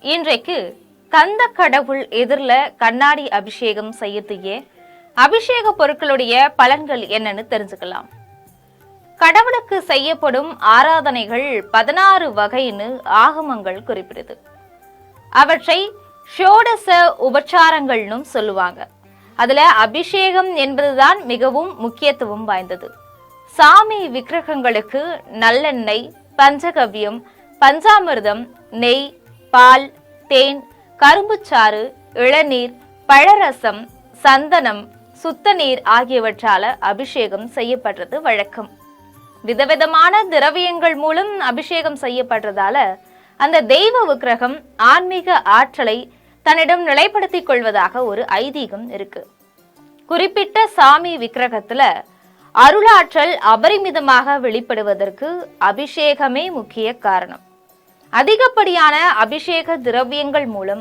இன்றைக்கு கந்த கடவுள் எதிரில கண்ணாடி அபிஷேகம் செய்யறதையே அபிஷேக பொருட்களுடைய பலன்கள் என்னன்னு தெரிஞ்சுக்கலாம். கடவுளுக்கு செய்யப்படும் ஆராதனைகள் 16 வகைன்னு ஆகமங்கள் குறிப்பிடுது. அவற்றை ஷோடச உபச்சாரங்கள்னு சொல்லுவாங்க. அதுல அபிஷேகம் என்பதுதான் மிகவும் முக்கியத்துவம் வாய்ந்தது. சாமி விக்கிரகங்களுக்கு நல்லெண்ணெய், பஞ்சகவ்யம், பஞ்சாமிர்தம், நெய், பால், தேன், கரும்புச்சாறு, இளநீர், பழரசம், சந்தனம், சுத்த நீர் ஆகியவற்றால அபிஷேகம் செய்யப்படுறது வழக்கம். விதவிதமான திரவியங்கள் மூலம் அபிஷேகம் செய்யப்படுறதால அந்த தெய்வ விக்கிரகம் ஆன்மீக ஆற்றலை தன்னிடம் நிலைப்படுத்திக் கொள்வதாக ஒரு ஐதீகம் இருக்கு. குறிப்பிட்ட சாமி விக்கிரகத்துல அருளாற்றல் அபரிமிதமாக வெளிப்படுவதற்கு அபிஷேகமே முக்கிய காரணம். அதிகப்படியான அபிஷேக திரவியங்கள் மூலம்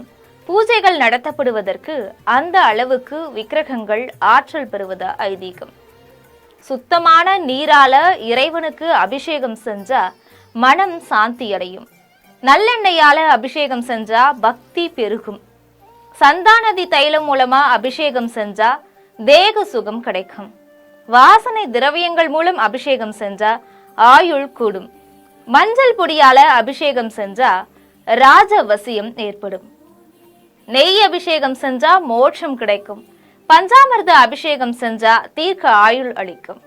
பூஜைகள் நடத்தப்படுவதற்கு அந்த அளவுக்கு விக்கிரகங்கள் ஆற்றல் பெறுவது ஐதீகம். சுத்தமான நீரால இறைவனுக்கு அபிஷேகம் செஞ்சா மனம் சாந்தி அடையும். நல்லெண்ணெயால அபிஷேகம் செஞ்சா பக்தி பெருகும். சந்தானதி தைலம் மூலமா அபிஷேகம் செஞ்சா தேக சுகம் கிடைக்கும். வாசனை திரவியங்கள் மூலம் அபிஷேகம் செஞ்சா ஆயுள் கூடும். மஞ்சள் பொடியால அபிஷேகம் செஞ்சா ராஜவசியம் ஏற்படும். நெய் அபிஷேகம் செஞ்சா மோட்சம் கிடைக்கும். பஞ்சாமிர்த அபிஷேகம் செஞ்சா தீர்க்க ஆயுள் அளிக்கும்.